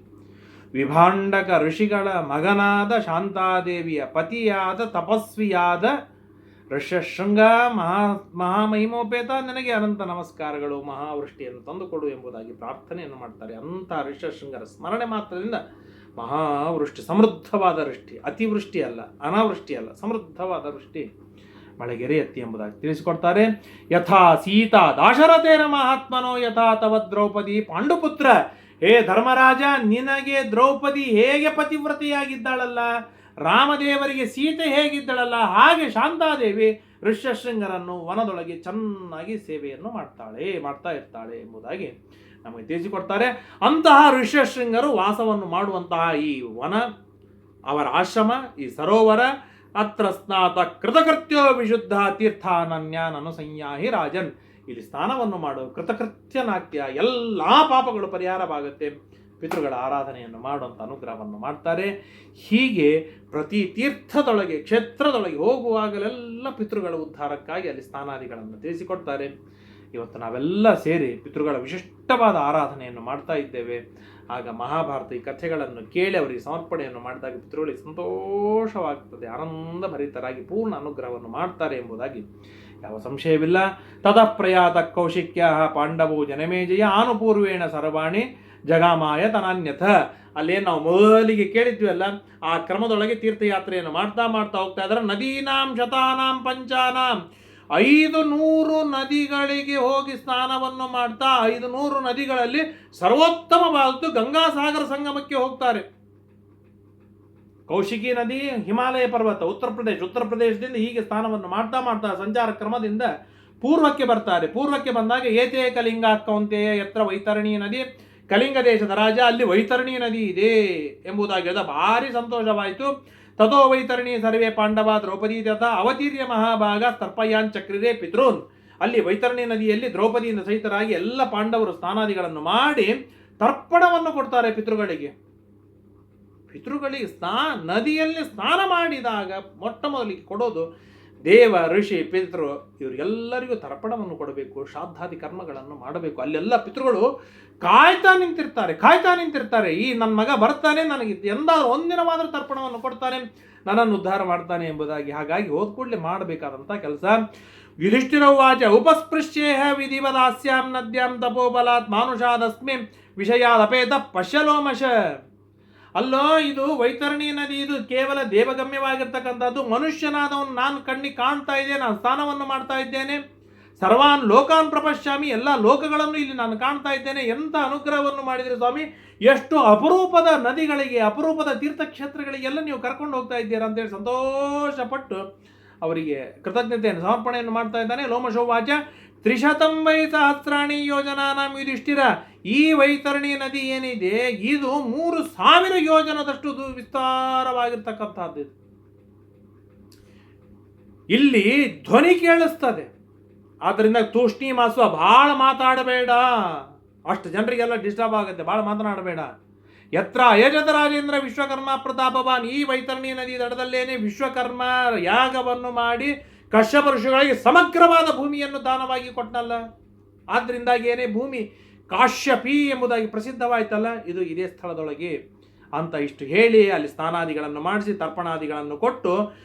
ವಿಭಾಂಡಕ ಋಷಿಗಳ ಮಗನಾದ ಶಾಂತಾದೇವಿಯ ಪತಿಯಾದ ತಪಸ್ವಿಯಾದ ಋಷ್ಯಶೃಂಗ ಮಹಾಮಹಿಮೋಪೇತ, ನನಗೆ ಅನಂತ ನಮಸ್ಕಾರಗಳು, ಮಹಾವೃಷ್ಟಿಯನ್ನು ತಂದುಕೊಡು ಎಂಬುದಾಗಿ ಪ್ರಾರ್ಥನೆಯನ್ನು ಮಾಡ್ತಾರೆ. ಅಂಥ ಋಷ್ಯಶೃಂಗರ ಸ್ಮರಣೆ ಮಾತ್ರದಿಂದ ಮಹಾವೃಷ್ಟಿ, ಸಮೃದ್ಧವಾದ ವೃಷ್ಟಿ, ಅತಿವೃಷ್ಟಿ ಅಲ್ಲ, ಅನಾವೃಷ್ಟಿ ಅಲ್ಲ, ಸಮೃದ್ಧವಾದ ವೃಷ್ಟಿ ಮಳೆಗೆರೆಯತ್ತಿ ಎಂಬುದಾಗಿ ತಿಳಿಸಿಕೊಡ್ತಾರೆ. ಯಥಾ ಸೀತಾ ದಾಶರಥೇನ ಮಹಾತ್ಮನೋ ಯಥಾ ತವ ದ್ರೌಪದಿ ಪಾಂಡುಪುತ್ರ. ಹೇ ಧರ್ಮರಾಜ, ನಿನಗೆ ದ್ರೌಪದಿ ಹೇಗೆ ಪತಿವ್ರತೆಯಾಗಿದ್ದಾಳಲ್ಲ, ರಾಮದೇವರಿಗೆ ಸೀತೆ ಹೇಗಿದ್ದಳಲ್ಲ, ಹಾಗೆ ಶಾಂತಾದೇವಿ ಋಷ್ಯಶೃಂಗರನ್ನು ವನದೊಳಗೆ ಚೆನ್ನಾಗಿ ಸೇವೆಯನ್ನು ಮಾಡ್ತಾ ಇರ್ತಾಳೆ ಎಂಬುದಾಗಿ ನಮಗೆ ತಿಳಿಸಿಕೊಡ್ತಾರೆ. ಅಂತಹ ಋಷ್ಯಶೃಂಗರು ವಾಸವನ್ನು ಮಾಡುವಂತಹ ಈ ವನ, ಅವರ ಆಶ್ರಮ, ಈ ಸರೋವರ, ಅತ್ರ ಸ್ನಾತ ಕೃತಕೃತ್ಯೋ ವಿಶುದ್ಧ ತೀರ್ಥಾನನ್ಯಾನನು ಸಂಯಾಹಿ ರಾಜನ್. ಇಲ್ಲಿ ಸ್ನಾನವನ್ನು ಮಾಡು, ಕೃತಕೃತ್ಯನಾಗ್ತೀಯ, ಎಲ್ಲ ಪಾಪಗಳು ಪರಿಹಾರವಾಗುತ್ತೆ. ಪಿತೃಗಳ ಆರಾಧನೆಯನ್ನು ಮಾಡುವಂಥ ಅನುಗ್ರಹವನ್ನು ಮಾಡ್ತಾರೆ. ಹೀಗೆ ಪ್ರತಿ ತೀರ್ಥದೊಳಗೆ, ಕ್ಷೇತ್ರದೊಳಗೆ ಹೋಗುವಾಗಲೆಲ್ಲ ಪಿತೃಗಳ ಉದ್ಧಾರಕ್ಕಾಗಿ ಅಲ್ಲಿ ಸ್ನಾನಾದಿಗಳನ್ನು ತಿಳಿಸಿಕೊಡ್ತಾರೆ. ಇವತ್ತು ನಾವೆಲ್ಲ ಸೇರಿ ಪಿತೃಗಳ ವಿಶಿಷ್ಟವಾದ ಆರಾಧನೆಯನ್ನು ಮಾಡ್ತಾ ಇದ್ದೇವೆ. ಆಗ ಮಹಾಭಾರತ ಈ ಕಥೆಗಳನ್ನು ಕೇಳಿ ಅವರಿಗೆ ಸಮರ್ಪಣೆಯನ್ನು ಮಾಡಿದಾಗ ಪಿತೃಗಳಿಗೆ ಸಂತೋಷವಾಗ್ತದೆ, ಆನಂದ ಭರಿತರಾಗಿ ಪೂರ್ಣ ಅನುಗ್ರಹವನ್ನು ಮಾಡ್ತಾರೆ ಎಂಬುದಾಗಿ ಯಾವ ಸಂಶಯವಿಲ್ಲ. ತತಃ ಪ್ರಯಾತ ಕೌಶಿಕ್ಯ ಪಾಂಡವೋ ಜನಮೇಜಯ ಆನುಪೂರ್ವೇಣ ಸರ್ವಾಣಿ ಜಗಾಮಾಯ ತನಾನ್ಯಥ. ಅಲ್ಲೇನು ನಾವು ಮೊದಲಿಗೆ ಕೇಳಿದ್ವಿ ಆ ಕ್ರಮದೊಳಗೆ ತೀರ್ಥಯಾತ್ರೆಯನ್ನು ಮಾಡ್ತಾ ಮಾಡ್ತಾ ಹೋಗ್ತಾ ಇದ್ದಾರೆ. ನದೀನಾಂ ಶತಾನಾಂ ಪಂಚಾನಾಂ, 500 ನದಿಗಳಿಗೆ ಹೋಗಿ ಸ್ನಾನವನ್ನು ಮಾಡ್ತಾ 500 ನದಿಗಳಲ್ಲಿ ಸರ್ವೋತ್ತಮವಾದದ್ದು ಗಂಗಾಸಾಗರ ಸಂಗಮಕ್ಕೆ ಹೋಗ್ತಾರೆ. ಕೌಶಿಕಿ ನದಿ, ಹಿಮಾಲಯ ಪರ್ವತ, ಉತ್ತರ ಪ್ರದೇಶದಿಂದ ಹೀಗೆ ಸ್ನಾನವನ್ನು ಮಾಡ್ತಾ ಮಾಡ್ತಾ ಸಂಚಾರ ಕ್ರಮದಿಂದ ಪೂರ್ವಕ್ಕೆ ಬರ್ತಾರೆ. ಪೂರ್ವಕ್ಕೆ ಬಂದಾಗ ಏತೇ ಕಲಿಂಗ ಕೌಂತೆಯ ಎತ್ತರ ವೈತರಣಿ ನದಿ, ಕಲಿಂಗ ದೇಶದ ರಾಜ, ಅಲ್ಲಿ ವೈತರಣಿ ನದಿ ಇದೆ ಎಂಬುದಾಗಿ ಭಾರಿ ಸಂತೋಷವಾಯಿತು. ತಥೋ ವೈತರಣಿ ಸರ್ವೇ ಪಾಂಡವ ದ್ರೌಪದಿ ತಥಾ ಅವತೀರ್ಯ ಮಹಾಭಾಗ ತರ್ಪಯಾನ್ ಚಕ್ರಿರೇ ಪಿತೃನ್. ಅಲ್ಲಿ ವೈತರಣಿ ನದಿಯಲ್ಲಿ ದ್ರೌಪದಿಯಿಂದ ಸಹಿತರಾಗಿ ಎಲ್ಲ ಪಾಂಡವರು ಸ್ನಾನಾದಿಗಳನ್ನು ಮಾಡಿ ತರ್ಪಣವನ್ನು ಕೊಡ್ತಾರೆ ಪಿತೃಗಳಿಗೆ. ನದಿಯಲ್ಲಿ ಸ್ನಾನ ಮಾಡಿದಾಗ ಮೊಟ್ಟ ಮೊದಲಿಗೆ ಕೊಡೋದು ದೇವ, ಋಷಿ, ಪಿತೃ ಇವರಿಗೆಲ್ಲರಿಗೂ ತರ್ಪಣವನ್ನು ಕೊಡಬೇಕು, ಶ್ರಾದ್ದಾದಿ ಕರ್ಮಗಳನ್ನು ಮಾಡಬೇಕು. ಅಲ್ಲೆಲ್ಲ ಪಿತೃಗಳು ಕಾಯ್ತಾ ನಿಂತಿರ್ತಾರೆ. ಈ ನನ್ನ ಮಗ ಬರ್ತಾನೆ, ನನಗೆ ಎಂದಾದ್ರೂ ಒಂದಿನವಾದರೂ ತರ್ಪಣವನ್ನು ಕೊಡ್ತಾನೆ, ನನ್ನನ್ನು ಉದ್ಧಾರ ಮಾಡ್ತಾನೆ ಎಂಬುದಾಗಿ. ಹಾಗಾಗಿ ಹೋದ ಕೂಡಲೇ ಮಾಡಬೇಕಾದಂಥ ಕೆಲಸ. ಯುಧಿಷ್ಠಿರವಾಚ ಉಪಸ್ಪೃಶ್ಯೇಹ ವಿಧಿವದಾಸ್ಯಾಂ ನದ್ಯಾಂ ತಪೋಬಲಾತ್ ಮಾನುಷಾದಸ್ಮಿ ವಿಷಯಾದಪೇತ ಪಶ್ಯಲೋಮಶ. ಅಲ್ಲೋ, ಇದು ವೈತರಣಿ ನದಿ, ಇದು ಕೇವಲ ದೇವಗಮ್ಯವಾಗಿರ್ತಕ್ಕಂಥದ್ದು. ಮನುಷ್ಯನಾದವನು ನಾನು ಕಣ್ಣಿಗೆ ಕಾಣ್ತಾ ಇದ್ದೇನೆ, ನಾನು ಸ್ನಾನವನ್ನು ಮಾಡ್ತಾ ಇದ್ದೇನೆ. ಸರ್ವಾನ್ ಲೋಕಾನ್ ಪ್ರಪಶ್ಯಾಮಿ, ಎಲ್ಲ ಲೋಕಗಳನ್ನು ಇಲ್ಲಿ ನಾನು ಕಾಣ್ತಾ ಇದ್ದೇನೆ. ಎಂಥ ಅನುಗ್ರಹವನ್ನು ಮಾಡಿದರೆ ಸ್ವಾಮಿ, ಎಷ್ಟು ಅಪರೂಪದ ನದಿಗಳಿಗೆ, ಅಪರೂಪದ ತೀರ್ಥಕ್ಷೇತ್ರಗಳಿಗೆಲ್ಲ ನೀವು ಕರ್ಕೊಂಡು ಹೋಗ್ತಾ ಇದ್ದೀರಾ ಅಂತೇಳಿ ಸಂತೋಷಪಟ್ಟು ಅವರಿಗೆ ಕೃತಜ್ಞತೆಯನ್ನು ಸಮರ್ಪಣೆಯನ್ನು ಮಾಡ್ತಾ ಇದ್ದಾನೆ. ಲೋಮಶೋವಾಚ 300 ವೈ ಸಹಸ್ರಾಣಿ ಯೋಜನಾನಾಂ ಯುಧಿಷ್ಠಿರ. ಈ ವೈತರಣಿ ನದಿ ಏನಿದೆ ಇದು 3000 ಯೋಜನದಷ್ಟು ವಿಸ್ತಾರವಾಗಿರ್ತಕ್ಕಂಥದ್ದು. ಇಲ್ಲಿ ಧ್ವನಿ ಕೇಳಿಸ್ತದೆ. ಆದ್ದರಿಂದ ತೂಷ್ಣಿ ಮಾಸುವ, ಭಾಳ ಮಾತಾಡಬೇಡ, ಅಷ್ಟು ಜನರಿಗೆಲ್ಲ ಡಿಸ್ಟರ್ಬ್ ಆಗುತ್ತೆ, ಭಾಳ ಮಾತನಾಡಬೇಡ. ಯತ್ರ ಅಯಜತ ರಾಜೇಂದ್ರ ವಿಶ್ವಕರ್ಮ ಪ್ರತಾಪವಾನ್. ಈ ವೈತರಣಿ ನದಿ ದಡದಲ್ಲೇನೆ ವಿಶ್ವಕರ್ಮ ಯಾಗವನ್ನು ಮಾಡಿ ಕಶ್ಯಪ ಋಷಿಗಳಿಗೆ ಸಮಗ್ರವಾದ ಭೂಮಿಯನ್ನು ದಾನವಾಗಿ ಕೊಟ್ಟನಲ್ಲ. ಆದ್ದರಿಂದಾಗಿ ಏನೇ ಭೂಮಿ ಕಾಶ್ಯಪಿ ಎಂಬುದಾಗಿ ಪ್ರಸಿದ್ಧವಾಯ್ತಲ್ಲ, ಇದು ಇದೇ ಸ್ಥಳದೊಳಗೆ ಅಂತ ಇಷ್ಟು ಹೇಳಿ ಅಲ್ಲಿ ಸ್ನಾನಾದಿಗಳನ್ನು ಮಾಡಿಸಿ ತರ್ಪಣಾದಿಗಳನ್ನು ಕೊಟ್ಟು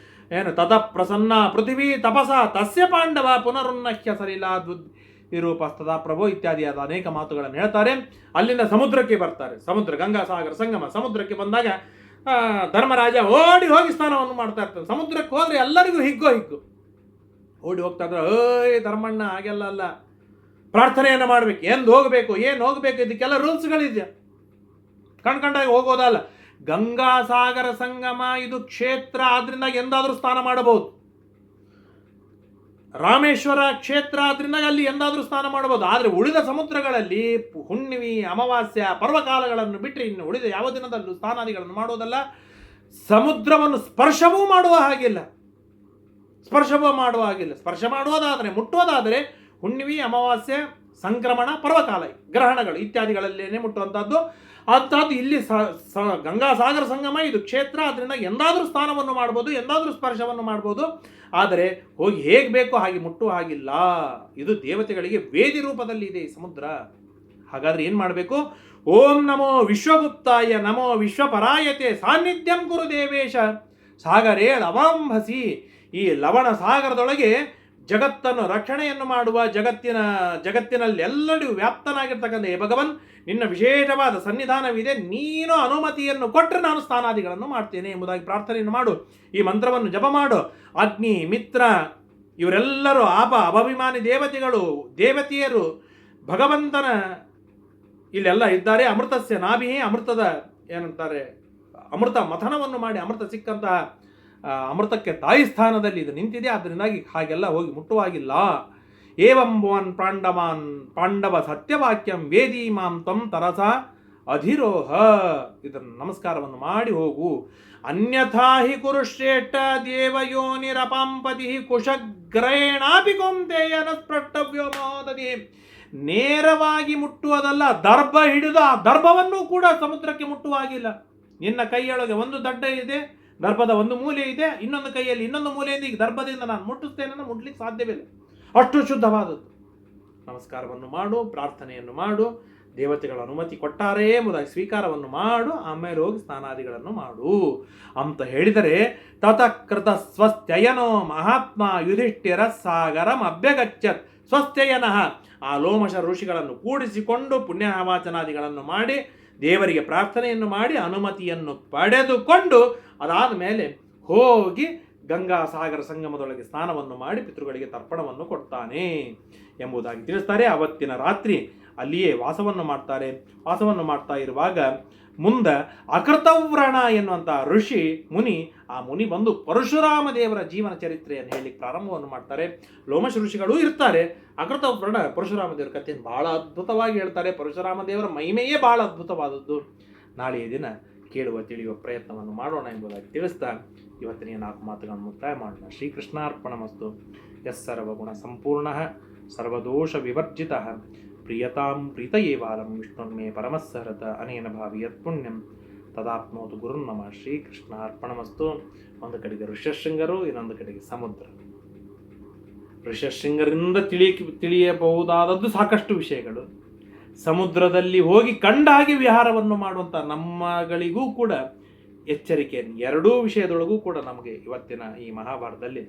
ಏನು ತತ ಪ್ರಸನ್ನ ಪೃಥ್ವಿ ತಪಸ ತಸ್ಯ ಪಾಂಡವ ಪುನರುನ್ನಹ್ಯ ಸಲಿಲ ವಿರೂಪಸ್ತದ ಪ್ರಭು ಇತ್ಯಾದಿಯಾದ ಅನೇಕ ಮಾತುಗಳನ್ನು ಹೇಳ್ತಾರೆ. ಅಲ್ಲಿಂದ ಸಮುದ್ರಕ್ಕೆ ಬರ್ತಾರೆ. ಗಂಗಾಸಾಗರ ಸಂಗಮ ಸಮುದ್ರಕ್ಕೆ ಬಂದಾಗ ಧರ್ಮರಾಜ ಓಡಿ ಹೋಗಿ ಸ್ನಾನವನ್ನು ಮಾಡ್ತಾ ಇರ್ತಾರೆ. ಸಮುದ್ರಕ್ಕೆ ಹೋದ್ರೆ ಎಲ್ಲರಿಗೂ ಹಿಗ್ಗು ಓಡಿ ಹೋಗ್ತಾ ಇದ್ದಾರೆ. ಓಯ್ ಧರ್ಮಣ್ಣ, ಹಾಗೆಲ್ಲ ಅಲ್ಲ, ಪ್ರಾರ್ಥನೆಯನ್ನು ಮಾಡಬೇಕು, ಏನು ಹೋಗಬೇಕು ಇದಕ್ಕೆಲ್ಲ ರೂಲ್ಸ್ಗಳಿದೆ. ಕಣ್ಕಂಡಾಗ ಹೋಗೋದಲ್ಲ. ಗಂಗಾಸಾಗರ ಸಂಗಮ ಇದು ಕ್ಷೇತ್ರ, ಆದ್ರಿಂದ ಎಂದಾದರೂ ಸ್ನಾನ ಮಾಡಬಹುದು. ರಾಮೇಶ್ವರ ಕ್ಷೇತ್ರ, ಆದ್ರಿಂದ ಅಲ್ಲಿ ಎಂದಾದರೂ ಸ್ನಾನ ಮಾಡಬಹುದು. ಆದರೆ ಉಳಿದ ಸಮುದ್ರಗಳಲ್ಲಿ ಹುಣ್ಣಿಮೆ, ಅಮಾವಾಸ್ಯ, ಪರ್ವಕಾಲಗಳನ್ನು ಬಿಟ್ಟರೆ ಇನ್ನು ಉಳಿದ ಯಾವ ದಿನದಲ್ಲೂ ಸ್ನಾನಾದಿಗಳನ್ನು ಮಾಡೋದಲ್ಲ. ಸಮುದ್ರವನ್ನು ಸ್ಪರ್ಶವೂ ಮಾಡುವ ಹಾಗಿಲ್ಲ. ಸ್ಪರ್ಶ ಮಾಡುವುದಾದರೆ, ಮುಟ್ಟುವುದಾದರೆ ಹುಣ್ಣಿಮೆ, ಅಮಾವಾಸ್ಯೆ, ಸಂಕ್ರಮಣ, ಪರ್ವಕಾಲ, ಗ್ರಹಣಗಳು ಇತ್ಯಾದಿಗಳಲ್ಲೇನೆ ಮುಟ್ಟುವಂಥದ್ದು. ಅಂಥದ್ದು ಇಲ್ಲಿ ಗಂಗಾಸಾಗರ ಸಂಗಮ ಇದು ಕ್ಷೇತ್ರ, ಅದರಿಂದ ಎಂದಾದರೂ ಸ್ನಾನವನ್ನು ಮಾಡ್ಬೋದು, ಎಂದಾದರೂ ಸ್ಪರ್ಶವನ್ನು ಮಾಡ್ಬೋದು. ಆದರೆ ಹೋಗಿ ಹೇಗೆ ಬೇಕೋ ಹಾಗೆ ಮುಟ್ಟುವ ಹಾಗಿಲ್ಲ. ಇದು ದೇವತೆಗಳಿಗೆ ವೇದಿ ರೂಪದಲ್ಲಿ ಇದೆ ಈ ಸಮುದ್ರ. ಹಾಗಾದ್ರೆ ಏನು ಮಾಡಬೇಕು? ಓಂ ನಮೋ ವಿಶ್ವಗುಪ್ತಾಯ ನಮೋ ವಿಶ್ವಪರಾಯತೆ ಸಾನ್ನಿಧ್ಯಂ ಕುರು ದೇವೇಶ ಸಾಗರೇ ಲವಾಂಭಸಿ. ಈ ಲವಣ ಸಾಗರದೊಳಗೆ ಜಗತ್ತನ್ನು ರಕ್ಷಣೆಯನ್ನು ಮಾಡುವ, ಜಗತ್ತಿನಲ್ಲಿ ಎಲ್ಲರಿಗೂ ವ್ಯಾಪ್ತನಾಗಿರ್ತಕ್ಕಂಥ ಹೇ ಭಗವನ್, ನಿನ್ನ ವಿಶೇಷವಾದ ಸನ್ನಿಧಾನವಿದೆ, ನೀನು ಅನುಮತಿಯನ್ನು ಕೊಟ್ಟರೆ ನಾನು ಸ್ನಾನಾದಿಗಳನ್ನು ಮಾಡ್ತೇನೆ ಎಂಬುದಾಗಿ ಪ್ರಾರ್ಥನೆಯನ್ನು ಮಾಡು. ಈ ಮಂತ್ರವನ್ನು ಜಪ ಮಾಡು. ಅಗ್ನಿ, ಮಿತ್ರ ಇವರೆಲ್ಲರೂ ಅಭಿಮಾನಿ ದೇವತೆಗಳು, ದೇವತೆಯರು ಭಗವಂತನ ಇಲ್ಲೆಲ್ಲ ಇದ್ದಾರೆ. ಅಮೃತಸ್ಯ ನಾಭಿ, ಅಮೃತದ ಏನಂತಾರೆ, ಅಮೃತ ಮಥನವನ್ನು ಮಾಡಿ ಅಮೃತ ಸಿಕ್ಕಂತಹ ಅಮೃತಕ್ಕೆ ತಾಯಿ ಸ್ಥಾನದಲ್ಲಿ ಇದು ನಿಂತಿದೆ. ಆದ್ದರಿಂದಾಗಿ ಹಾಗೆಲ್ಲ ಹೋಗಿ ಮುಟ್ಟುವಾಗಿಲ್ಲ. ಏವಂ ಭುವನ್ ಪಾಂಡವ ಸತ್ಯವಾಕ್ಯಂ ವೇದಿ ಮಾಂ ತ್ವಂ ತರಸ ಅಧಿರೋಹ. ಇದನ್ನು ನಮಸ್ಕಾರವನ್ನು ಮಾಡಿ ಹೋಗು. ಅನ್ಯಥಾ ಹಿ ಕುರುಶ್ರೇಷ್ಠ ದೇವಯೋನಿರಪಾಂಪತಿ ಕುಶಗ್ರಯಣಾಪಿ ಕೌಂತೆಯ ಸ್ಪೃಷ್ಟವ್ಯೋ ಮಹೋದಧಿ. ನೇರವಾಗಿ ಮುಟ್ಟುವುದಲ್ಲ, ದರ್ಭ ಹಿಡಿದು ಆ ದರ್ಭವನ್ನು ಕೂಡ ಸಮುದ್ರಕ್ಕೆ ಮುಟ್ಟುವಾಗಿಲ್ಲ. ನಿನ್ನ ಕೈಯೊಳಗೆ ಒಂದು ದಡ್ಡ ಇದೆ, ದರ್ಭದ ಒಂದು ಮೂಲೆ ಇದೆ, ಇನ್ನೊಂದು ಕೈಯಲ್ಲಿ ಇನ್ನೊಂದು ಮೂಲೆಯಿಂದ ಈಗ ದರ್ಭದಿಂದ ನಾನು ಮುಟ್ಟಿಸ್ತೇನೆ, ಮುಟ್ಲಿಕ್ಕೆ ಸಾಧ್ಯವಿಲ್ಲ, ಅಷ್ಟು ಶುದ್ಧವಾದದ್ದು. ನಮಸ್ಕಾರವನ್ನು ಮಾಡು, ಪ್ರಾರ್ಥನೆಯನ್ನು ಮಾಡು, ದೇವತೆಗಳ ಅನುಮತಿ ಕೊಟ್ಟಾರೇ ಎಂಬುದಾಗಿ ಸ್ವೀಕಾರವನ್ನು ಮಾಡು, ಆಮೇಲೆ ಹೋಗಿ ಸ್ನಾನಾದಿಗಳನ್ನು ಮಾಡು ಅಂತ ಹೇಳಿದರೆ, ತತಃಕೃತ ಸ್ವಸ್ತ್ಯಯನೋ ಮಹಾತ್ಮ ಯುಧಿಷ್ಠಿರ ಸಾಗರಂ ಅಭ್ಯಗಚ್ಚತ್ ಸ್ವಸ್ಥೆಯನಃ ಆ ಲೋಮಶ ಋಷಿಗಳನ್ನು ಕೂಡಿಸಿಕೊಂಡು ಪುಣ್ಯವಾಚನಾದಿಗಳನ್ನು ಮಾಡಿ ದೇವರಿಗೆ ಪ್ರಾರ್ಥನೆಯನ್ನು ಮಾಡಿ ಅನುಮತಿಯನ್ನು ಪಡೆದುಕೊಂಡು ಅದಾದ ಮೇಲೆ ಹೋಗಿ ಗಂಗಾಸಾಗರ ಸಂಗಮದೊಳಗೆ ಸ್ನಾನವನ್ನು ಮಾಡಿ ಪಿತೃಗಳಿಗೆ ತರ್ಪಣವನ್ನು ಕೊಡ್ತಾನೆ ಎಂಬುದಾಗಿ ತಿಳಿಸ್ತಾರೆ. ಅವತ್ತಿನ ರಾತ್ರಿ ಅಲ್ಲಿಯೇ ವಾಸವನ್ನು ಮಾಡ್ತಾ ಇರುವಾಗ ಮುಂದೆ ಅಕೃತವ್ರಣ ಎನ್ನುವಂಥ ಋಷಿ ಆ ಮುನಿ ಬಂದು ಪರಶುರಾಮ ದೇವರ ಜೀವನ ಚರಿತ್ರೆಯನ್ನು ಹೇಳಿ ಪ್ರಾರಂಭವನ್ನು ಮಾಡ್ತಾರೆ. ಲೋಮಶ ಋಷಿಗಳು ಇರ್ತಾರೆ. ಅಕೃತವ್ರಣ ಪರಶುರಾಮ ದೇವರ ಕಥೆಯನ್ನು ಬಹಳ ಅದ್ಭುತವಾಗಿ ಹೇಳ್ತಾರೆ. ಪರಶುರಾಮ ದೇವರ ಮಹಿಮೆಯೇ ಬಹಳ ಅದ್ಭುತವಾದದ್ದು. ನಾಳೆಯ ದಿನ ಕೇಳುವ ತಿಳಿಯುವ ಪ್ರಯತ್ನವನ್ನು ಮಾಡೋಣ ಎಂಬುದಾಗಿ ತಿಳಿಸ್ತಾ ಇವತ್ತಿನ 4 ಮಾತುಗಳನ್ನು ಮುಕ್ತಾಯ ಮಾಡೋಣ. ಶ್ರೀಕೃಷ್ಣಾರ್ಪಣಮಸ್ತು. ಯಸ್ಸರ್ವಗುಣ ಸಂಪೂರ್ಣ ಸರ್ವದೋಷ ವಿವರ್ಜಿತ ಪ್ರಿಯತಾಂ ಪ್ರೀತಯೇವಾಲಂ ವಿಷ್ಣುನ್ಮೇ ಪರಮಸ್ಸರತ ಅನೇನ ಭಾವಿ ಯತ್ಪುಣ್ಯಂ ತದಾಪ್ನೋತು ಗುರುನ್ನಮ. ಶ್ರೀಕೃಷ್ಣಾರ್ಪಣಮಸ್ತು. ಒಂದು ಕಡೆಗೆ ಋಷ್ಯಶೃಂಗರು, ಇನ್ನೊಂದು ಕಡೆಗೆ ಸಮುದ್ರ. ಋಷ್ಯಶೃಂಗರಿಂದ ತಿಳಿಯಬಹುದಾದದ್ದು ಸಾಕಷ್ಟು ವಿಷಯಗಳು. ಸಮುದ್ರದಲ್ಲಿ ಹೋಗಿ ಕಂಡಾಗಿ ವಿಹಾರವನ್ನು ಮಾಡುವಂಥ ನಮ್ಮಗಳಿಗೂ ಕೂಡ ಎಚ್ಚರಿಕೆಯನ್ನು, ಎರಡೂ ವಿಷಯದೊಳಗೂ ಕೂಡ ನಮಗೆ ಇವತ್ತಿನ ಈ ಮಹಾಭಾರತದಲ್ಲಿ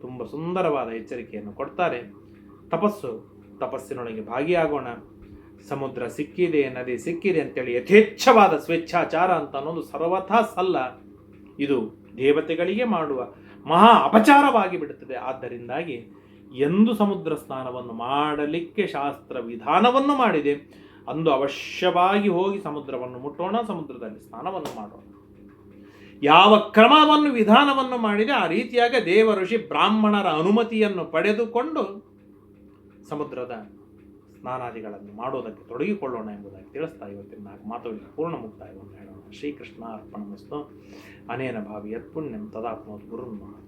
ತುಂಬ ಸುಂದರವಾದ ಎಚ್ಚರಿಕೆಯನ್ನು ಕೊಡ್ತಾರೆ. ತಪಸ್ಸಿನೊಳಗೆ ಭಾಗಿಯಾಗೋಣ. ಸಮುದ್ರ ಸಿಕ್ಕಿದೆ, ನದಿ ಸಿಕ್ಕಿದೆ ಅಂತೇಳಿ ಯಥೇಚ್ಛವಾದ ಸ್ವೇಚ್ಛಾಚಾರ ಅಂತ ಅನ್ನೋದು ಸರ್ವಥಾ ಸಲ್ಲ. ಇದು ದೇವತೆಗಳಿಗೆ ಮಾಡುವ ಮಹಾ ಅಪಚಾರವಾಗಿ ಬಿಡುತ್ತದೆ. ಆದ್ದರಿಂದಾಗಿ ಎಂದು ಸಮುದ್ರ ಸ್ನಾನವನ್ನು ಮಾಡಲಿಕ್ಕೆ ಶಾಸ್ತ್ರ ವಿಧಾನವನ್ನು ಮಾಡಿದೆ ಅಂದು ಅವಶ್ಯವಾಗಿ ಹೋಗಿ ಸಮುದ್ರವನ್ನು ಮುಟ್ಟೋಣ, ಸಮುದ್ರದಲ್ಲಿ ಸ್ನಾನವನ್ನು ಮಾಡೋಣ. ಯಾವ ಕ್ರಮವನ್ನು ವಿಧಾನವನ್ನು ಮಾಡಿದೆ ಆ ರೀತಿಯಾಗಿ ದೇವ ಋಷಿ ಬ್ರಾಹ್ಮಣರ ಅನುಮತಿಯನ್ನು ಪಡೆದುಕೊಂಡು ಸಮುದ್ರದ ಸ್ನಾನಾದಿಗಳನ್ನು ಮಾಡೋದಕ್ಕೆ ತೊಡಗಿಕೊಳ್ಳೋಣ ಎಂಬುದಾಗಿ ತಿಳಿಸ್ತಾ ಇವತ್ತಿನ 4 ಮಾತುಗಳಿಗೆ ಪೂರ್ಣ ಮುಕ್ತಾಯವನ್ನು ಹೇಳೋಣ. ಶ್ರೀಕೃಷ್ಣ ಅರ್ಪಣಮಸ್ತು. ಅನೇನ ಭಾವಿ ಯತ್ಪುಣ್ಯಂ ತದಾಪ್ನೋತ್ ಗುರುರ್ನಮಃ.